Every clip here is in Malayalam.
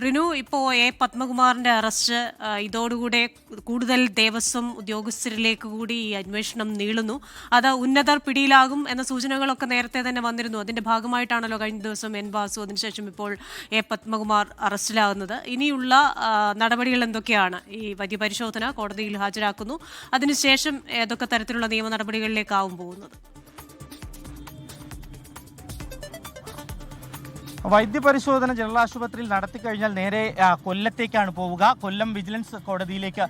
റിനു, ഇപ്പോൾ എ പത്മകുമാറിന്റെ അറസ്റ്റ് ഇതോടുകൂടെ കൂടുതൽ ദേവസ്വം ഉദ്യോഗസ്ഥരിലേക്ക് കൂടി ഈ അന്വേഷണം നീളുന്നു. അത് ഉന്നതർ പിടിയിലാകും എന്ന സൂചനകളൊക്കെ നേരത്തെ തന്നെ വന്നിരുന്നു. അതിന്റെ ഭാഗമായിട്ടാണല്ലോ കഴിഞ്ഞ ദിവസം എൻ വാസു, അതിനുശേഷം ഇപ്പോൾ എ പത്മകുമാർ അറസ്റ്റിലാകുന്നത്. ഇനിയുള്ള നടപടികൾ എന്തൊക്കെയാണ്? ഈ വൈദ്യപരിശോധന കോടതിയിൽ ഹാജരാക്കുന്നു, അതിനുശേഷം ഏതൊക്കെ തരത്തിലുള്ള നിയമ നടപടികളിലേക്കാവും പോകുന്നത്? വൈദ്യപരിശോധന ജനറൽ ആശുപത്രിയിൽ നടത്തിക്കഴിഞ്ഞാൽ നേരെ കൊല്ലത്തേക്കാണ് പോവുക. കൊല്ലം വിജിലൻസ് കോടതിയിലേക്ക്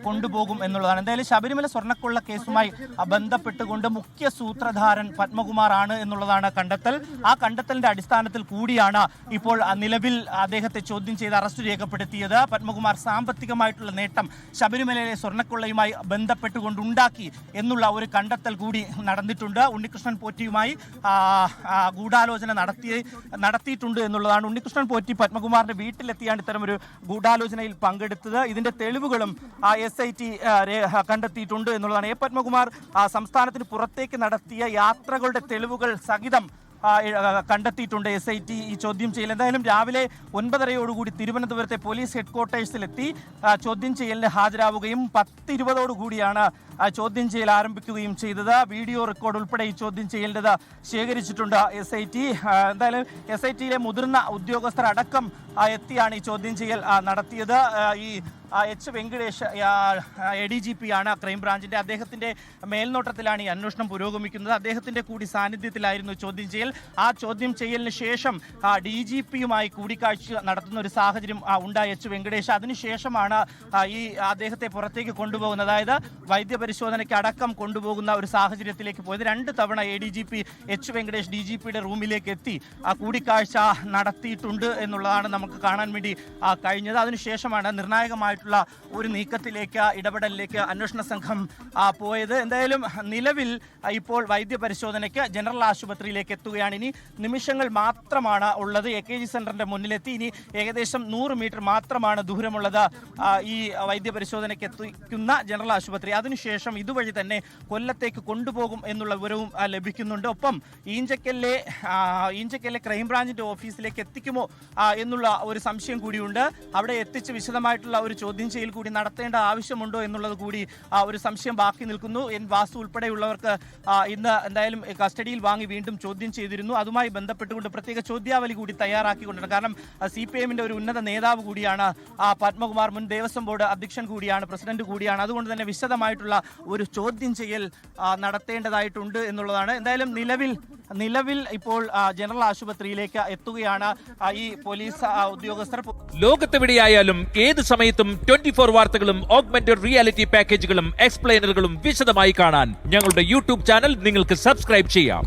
കൊണ്ടുപോകും എന്നുള്ളതാണ്. എന്തായാലും ശബരിമല സ്വർണ്ണക്കൊള്ള കേസുമായി ബന്ധപ്പെട്ടുകൊണ്ട് മുഖ്യ സൂത്രധാരൻ പത്മകുമാർ ആണ് എന്നുള്ളതാണ് കണ്ടെത്തൽ. ആ കണ്ടെത്തലിന്റെ അടിസ്ഥാനത്തിൽ കൂടിയാണ് ഇപ്പോൾ നിലവിൽ അദ്ദേഹത്തെ ചോദ്യം ചെയ്ത് അറസ്റ്റ് രേഖപ്പെടുത്തിയത്. പത്മകുമാർ സാമ്പത്തികമായിട്ടുള്ള നേട്ടം ശബരിമലയിലെ സ്വർണ്ണക്കൊള്ളയുമായി ബന്ധപ്പെട്ടുകൊണ്ടുണ്ടാക്കി എന്നുള്ള ഒരു കണ്ടെത്തൽ കൂടി നടന്നിട്ടുണ്ട്. ഉണ്ണികൃഷ്ണൻ പോറ്റിയുമായി ഗൂഢാലോചന നടത്തിയിട്ടുണ്ട് എന്നുള്ളതാണ്. ഉണ്ണികൃഷ്ണൻ പോറ്റി പത്മകുമാറിന്റെ വീട്ടിലെത്തിയാണ് ഇത്തരം ഒരു ഗൂഢാലോചനയിൽ പങ്കെടുത്തത്. ഇതിന്റെ തെളിവുകളും SIT കണ്ടെത്തിയിട്ടുണ്ട് എന്നുള്ളതാണ്. എ പത്മകുമാർ സംസ്ഥാനത്തിന് പുറത്തേക്ക് നടത്തിയ യാത്രകളുടെ തെളിവുകൾ സഹിതം കണ്ടെത്തിയിട്ടുണ്ട് SIT ഈ ചോദ്യം ചെയ്യൽ. എന്തായാലും രാവിലെ 9:30 തിരുവനന്തപുരത്തെ പോലീസ് ഹെഡ്ക്വാർട്ടേഴ്സിലെത്തി ചോദ്യം ചെയ്യലിന് ഹാജരാവുകയും 10:20 ചോദ്യം ചെയ്യൽ ആരംഭിക്കുകയും ചെയ്തത്. വീഡിയോ റെക്കോർഡ് ഉൾപ്പെടെ ഈ ചോദ്യം ചെയ്യലിൻ്റെത് ശേഖരിച്ചിട്ടുണ്ട് SIT. എന്തായാലും SITയിലെ മുതിർന്ന ഉദ്യോഗസ്ഥർ അടക്കം എത്തിയാണ് ഈ ചോദ്യം ചെയ്യൽ നടത്തിയത്. ഈ H വെങ്കടേഷ് ADGP ആണ് ക്രൈംബ്രാഞ്ചിന്റെ. അദ്ദേഹത്തിന്റെ മേൽനോട്ടത്തിലാണ് ഈ അന്വേഷണം പുരോഗമിക്കുന്നത്. അദ്ദേഹത്തിന്റെ കൂടി സാന്നിധ്യത്തിലായിരുന്നു ചോദ്യം ചെയ്യൽ. ആ ചോദ്യം ചെയ്യലിന് ശേഷം DGPയുമായി കൂടിക്കാഴ്ച നടത്തുന്ന ഒരു സാഹചര്യം ഉണ്ടായ H വെങ്കടേഷ് അതിനുശേഷമാണ് ഈ അദ്ദേഹത്തെ പുറത്തേക്ക് കൊണ്ടുപോകുന്നത്. അതായത് വൈദ്യപരിശോധനയ്ക്ക് അടക്കം കൊണ്ടുപോകുന്ന ഒരു സാഹചര്യത്തിലേക്ക് പോയത്. 2 തവണ ADGP H വെങ്കടേഷ് DGPയുടെ റൂമിലേക്ക് എത്തി കൂടിക്കാഴ്ച നടത്തിയിട്ടുണ്ട് എന്നുള്ളതാണ് നമുക്ക് കാണാൻ വേണ്ടി കഴിഞ്ഞത്. അതിനുശേഷമാണ് നിർണായകമായിട്ടുള്ള ഒരു നീക്കത്തിലേക്ക്, ഇടപെടലിലേക്ക് അന്വേഷണ സംഘം പോയത്. എന്തായാലും നിലവിൽ ഇപ്പോൾ വൈദ്യപരിശോധനയ്ക്ക് ജനറൽ ആശുപത്രിയിലേക്ക് എത്തുകയാണ്. ഇനി നിമിഷങ്ങൾ മാത്രമാണ് ഉള്ളത്. AKG സെന്ററിന്റെ മുന്നിലെത്തി. ഇനി ഏകദേശം 100 മീറ്റർ മാത്രമാണ് ദൂരമുള്ളത് ഈ വൈദ്യപരിശോധനയ്ക്ക് എത്തിക്കുന്ന ജനറൽ ആശുപത്രി. അതിനുശേഷം ഇതുവഴി തന്നെ കൊല്ലത്തേക്ക് കൊണ്ടുപോകും എന്നുള്ള വിവരവും ലഭിക്കുന്നുണ്ട്. ഒപ്പം ഈഞ്ചക്കലിലെ ക്രൈംബ്രാഞ്ചിന്റെ ഓഫീസിലേക്ക് എത്തിക്കുമോ എന്നുള്ള ഒരു സംശയം കൂടിയുണ്ട്. അവിടെ എത്തിച്ച് വിശദമായിട്ടുള്ള ഒരു ചോദ്യം ചെയ്യൽ കൂടി നടത്തേണ്ട ആവശ്യമുണ്ടോ എന്നുള്ളത് കൂടി ഒരു സംശയം ബാക്കി നിൽക്കുന്നു. എൻ വാസു ഉൾപ്പെടെയുള്ളവർക്ക് ഇന്ന് എന്തായാലും കസ്റ്റഡിയിൽ വാങ്ങി വീണ്ടും ചോദ്യം ചെയ്തിരുന്നു. അതുമായി ബന്ധപ്പെട്ടുകൊണ്ട് പ്രത്യേക ചോദ്യാവലി കൂടി തയ്യാറാക്കിക്കൊണ്ടിരുന്നു. കാരണം CPIMന്റെ ഒരു ഉന്നത നേതാവ് കൂടിയാണ് പത്മകുമാർ, മുൻ ദേവസ്വം ബോർഡ് അധ്യക്ഷൻ കൂടിയാണ്, പ്രസിഡന്റ് കൂടിയാണ്. അതുകൊണ്ട് തന്നെ വിശദമായിട്ടുള്ള ഒരു ചോദ്യം ചെയ്യൽ നടത്തേണ്ടതായിട്ടുണ്ട് എന്നുള്ളതാണ്. എന്തായാലും നിലവിൽ ഇപ്പോൾ ജനറൽ ആശുപത്രിയിലേക്ക് എത്തുകയാണ് ഈ പോലീസ് ഉദ്യോഗസ്ഥർ. ലോകത്തെവിടെയായാലും ഏത് സമയത്തും 24 വാർത്തകളും ഓഗ്മെന്റഡ് റിയാലിറ്റി പാക്കേജുകളും എക്സ്പ്ലെയിനറുകളും വിശദമായി കാണാൻ ഞങ്ങളുടെ YouTube ചാനൽ നിങ്ങൾക്ക് സബ്സ്ക്രൈബ് ചെയ്യാം.